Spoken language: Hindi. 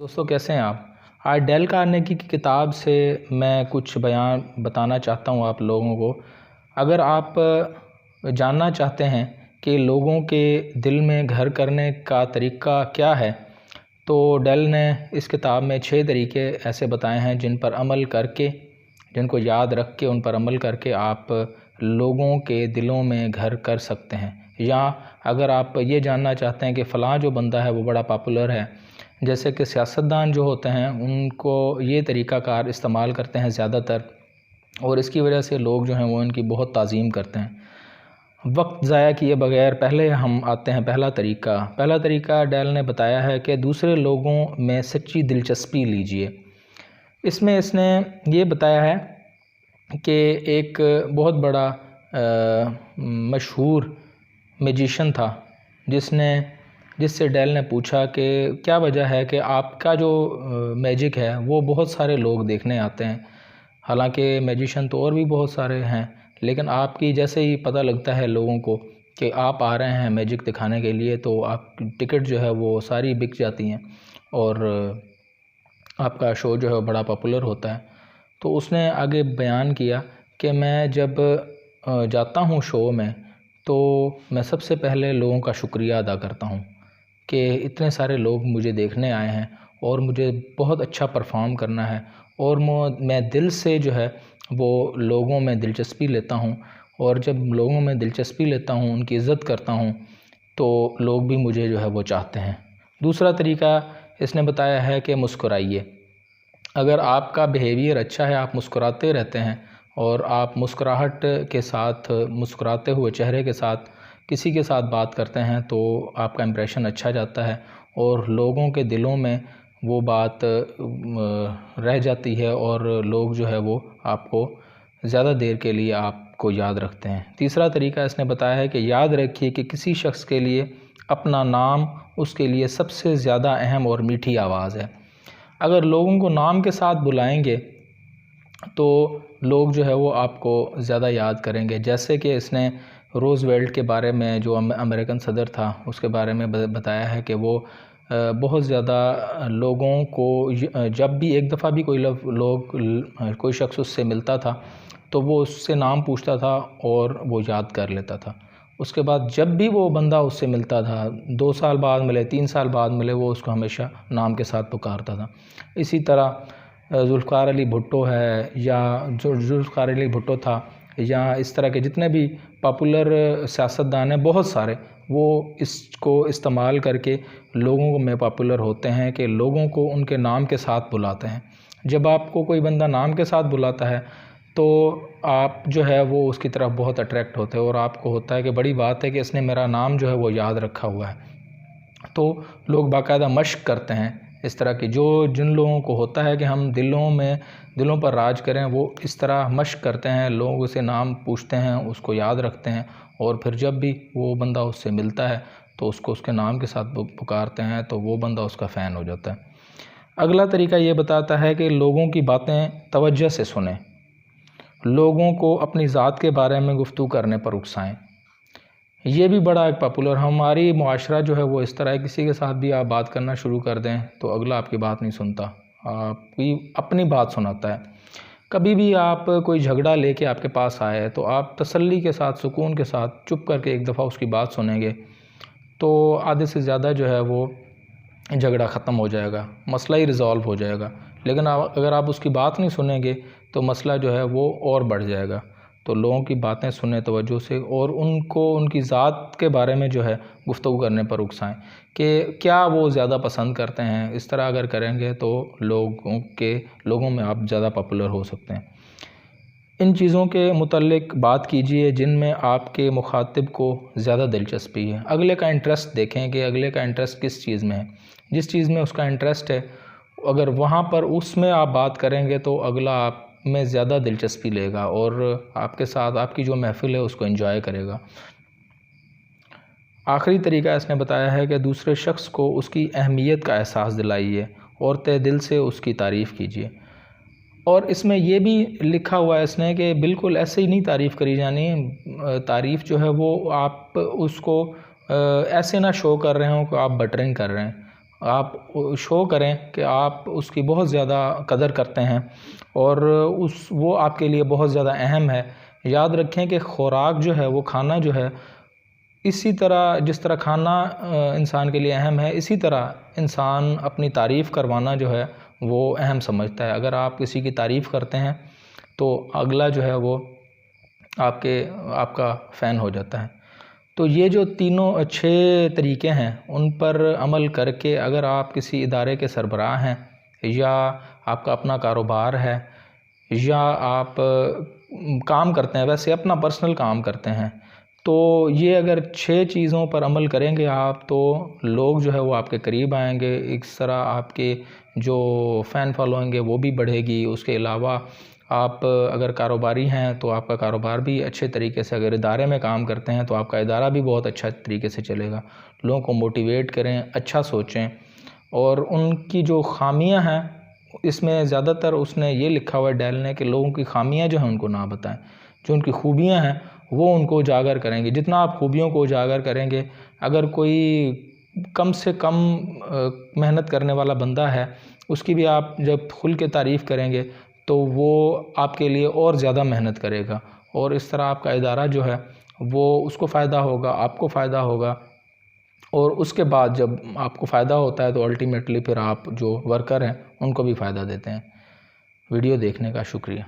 दोस्तों कैसे हैं आप। आज डेल कार्नेगी की किताब से मैं कुछ बयान बताना चाहता हूं आप लोगों को। अगर आप जानना चाहते हैं कि लोगों के दिल में घर करने का तरीका क्या है, तो डेल ने इस किताब में 6 तरीके ऐसे बताए हैं जिनको याद रख के उन पर अमल करके आप लोगों के दिलों में घर कर सकते हैं। या अगर आप ये जानना चाहते हैं कि फ़लाँ जो बंदा है वो बड़ा पॉपुलर है, जैसे कि सियासतदान जो होते हैं उनको ये तरीक़ाकार इस्तेमाल करते हैं ज़्यादातर, और इसकी वजह से लोग जो हैं वो इनकी बहुत ताज़ीम करते हैं। वक्त ज़ाया किए बगैर पहले हम आते हैं पहला तरीका डेल ने बताया है कि दूसरे लोगों में सच्ची दिलचस्पी लीजिए। इसमें इसने ये बताया है कि एक बहुत बड़ा मशहूर मैजिशियन था जिससे डेल ने पूछा कि क्या वजह है कि आपका जो मैजिक है वो बहुत सारे लोग देखने आते हैं। हालांकि मैजिशियन तो और भी बहुत सारे हैं, लेकिन आपकी जैसे ही पता लगता है लोगों को कि आप आ रहे हैं मैजिक दिखाने के लिए, तो आपकी टिकट जो है वो सारी बिक जाती हैं और आपका शो जो है बड़ा पॉपुलर होता है। तो उसने आगे बयान किया कि मैं जब जाता हूँ शो में, तो मैं सबसे पहले लोगों का शुक्रिया अदा करता हूँ कि इतने सारे लोग मुझे देखने आए हैं और मुझे बहुत अच्छा परफॉर्म करना है, और मैं दिल से जो है वो लोगों में दिलचस्पी लेता हूँ, और जब लोगों में दिलचस्पी लेता हूँ, उनकी इज़्ज़त करता हूँ, तो लोग भी मुझे जो है वो चाहते हैं। दूसरा तरीका इसने बताया है कि मुस्कुराइए। अगर आपका बिहेवियर अच्छा है, आप मुस्कुराते रहते हैं और आप मुस्कुराहट के साथ, मुस्कुराते हुए चेहरे के साथ किसी के साथ बात करते हैं, तो आपका इम्प्रेशन अच्छा जाता है और लोगों के दिलों में वो बात रह जाती है और लोग जो है वो आपको ज़्यादा देर के लिए आपको याद रखते हैं। तीसरा तरीका इसने बताया है कि याद रखिए कि किसी शख्स के लिए अपना नाम उसके लिए सबसे ज़्यादा अहम और मीठी आवाज़ है। अगर लोगों को नाम के साथ बुलाएंगे तो लोग जो है वो आपको ज़्यादा याद करेंगे। जैसे कि इसने रूज़वेल्ट के बारे में, जो अमेरिकन सदर था, उसके बारे में बताया है कि वो बहुत ज़्यादा लोगों को जब भी एक दफ़ा भी कोई शख्स उससे मिलता था तो वो उससे नाम पूछता था और वो याद कर लेता था। उसके बाद जब भी वो बंदा उससे मिलता था, 2 साल बाद मिले, 3 साल बाद मिले, वो उसको हमेशा नाम के साथ पुकारता था। इसी तरह ज़ुल्फ़िकार अली भुट्टो है, या जो ज़ुल्फ़िकार अली भुट्टो था, या इस तरह के जितने भी पॉपुलर सियासतदान हैं बहुत सारे, वो इसको इस्तेमाल करके लोगों में पॉपुलर होते हैं कि लोगों को उनके नाम के साथ बुलाते हैं। जब आपको कोई बंदा नाम के साथ बुलाता है तो आप जो है वो उसकी तरफ बहुत अट्रैक्ट होते हो और आपको होता है कि बड़ी बात है कि इसने मेरा नाम जो है वो याद रखा हुआ है। तो लोग बाकायदा मश्क करते हैं इस तरह की। जिन लोगों को होता है कि हम दिलों पर राज करें, वो इस तरह मश्क करते हैं, लोग उसे नाम पूछते हैं, उसको याद रखते हैं, और फिर जब भी वो बंदा उससे मिलता है तो उसको उसके नाम के साथ पुकारते हैं, तो वो बंदा उसका फ़ैन हो जाता है। अगला तरीका ये बताता है कि लोगों की बातें तवज्जो से सुनें। लोगों को अपनी ज़ात के बारे में गुफ्तगू करने पर उकसाएं। ये भी बड़ा एक पॉपुलर, हमारी मुआशरा जो है वो इस तरह है, किसी के साथ भी आप बात करना शुरू कर दें तो अगला आपकी बात नहीं सुनता, आपकी अपनी बात सुनाता है। कभी भी आप कोई झगड़ा लेके आपके पास आए तो आप तसल्ली के साथ, सुकून के साथ चुप करके एक दफ़ा उसकी बात सुनेंगे तो आधे से ज़्यादा जो है वो झगड़ा ख़त्म हो जाएगा, मसला ही रिज़ॉल्व हो जाएगा। लेकिन अगर आप उसकी बात नहीं सुनेंगे तो मसला जो है वो और बढ़ जाएगा। तो लोगों की बातें सुने तवज्जो से, और उनको उनकी ज़ात के बारे में जो है गुफ्तगू करने पर उकसाएं कि क्या वो ज़्यादा पसंद करते हैं। इस तरह अगर करेंगे तो लोगों में आप ज़्यादा पॉपुलर हो सकते हैं। इन चीज़ों के मुतल्लिक बात कीजिए जिनमें आपके मुखातिब को ज़्यादा दिलचस्पी है। अगले का इंटरेस्ट देखें कि अगले का इंटरेस्ट किस चीज़ में है। जिस चीज़ में उसका इंटरेस्ट है, अगर वहाँ पर उसमें आप बात करेंगे तो अगला आप में ज़्यादा दिलचस्पी लेगा और आपके साथ आपकी जो महफ़िल है उसको एंजॉय करेगा। आखिरी तरीका इसने बताया है कि दूसरे शख्स को उसकी अहमियत का एहसास दिलाइए और तहे दिल से उसकी तारीफ़ कीजिए। और इसमें ये भी लिखा हुआ है इसने कि बिल्कुल ऐसे ही नहीं तारीफ़ करी जानी। तारीफ़ जो है वो आप उसको ऐसे ना शो कर रहे हो कि आप बटरिंग कर रहे हैं। आप शो करें कि आप उसकी बहुत ज़्यादा कदर करते हैं और वो आपके लिए बहुत ज़्यादा अहम है। याद रखें कि खुराक जो है, वो खाना जो है, इसी तरह जिस तरह खाना इंसान के लिए अहम है, इसी तरह इंसान अपनी तारीफ़ करवाना जो है वो अहम समझता है। अगर आप किसी की तारीफ़ करते हैं तो अगला जो है वो आपका फ़ैन हो जाता है। तो ये जो तीनों अच्छे तरीके हैं, उन पर अमल करके अगर आप किसी इदारे के सरबराह हैं, या आपका अपना कारोबार है, या आप काम करते हैं, वैसे अपना पर्सनल काम करते हैं, तो ये अगर 6 चीज़ों पर अमल करेंगे आप, तो लोग जो है वो आपके करीब आएंगे। इस तरह आपके जो फ़ैन फॉलोइंग है वो भी बढ़ेगी। उसके अलावा आप अगर कारोबारी हैं तो आपका कारोबार भी अच्छे तरीके से, अगर इदारे में काम करते हैं तो आपका इदारा भी बहुत अच्छा तरीके से चलेगा। लोगों को मोटिवेट करें, अच्छा सोचें, और उनकी जो ख़ामियाँ हैं, इसमें ज़्यादातर उसने ये लिखा हुआ है डेल ने कि लोगों की ख़ामियाँ जो हैं उनको ना बताएं, जो उनकी खूबियाँ हैं वो उनको उजागर करेंगे। जितना आप खूबियों को उजागर करेंगे, अगर कोई कम से कम मेहनत करने वाला बंदा है, उसकी भी आप जब खुल के तारीफ़ करेंगे तो वो आपके लिए और ज़्यादा मेहनत करेगा, और इस तरह आपका इदारा जो है वो उसको फ़ायदा होगा, आपको फ़ायदा होगा। और उसके बाद जब आपको फ़ायदा होता है तो अल्टीमेटली फिर आप जो वर्कर हैं उनको भी फ़ायदा देते हैं। वीडियो देखने का शुक्रिया।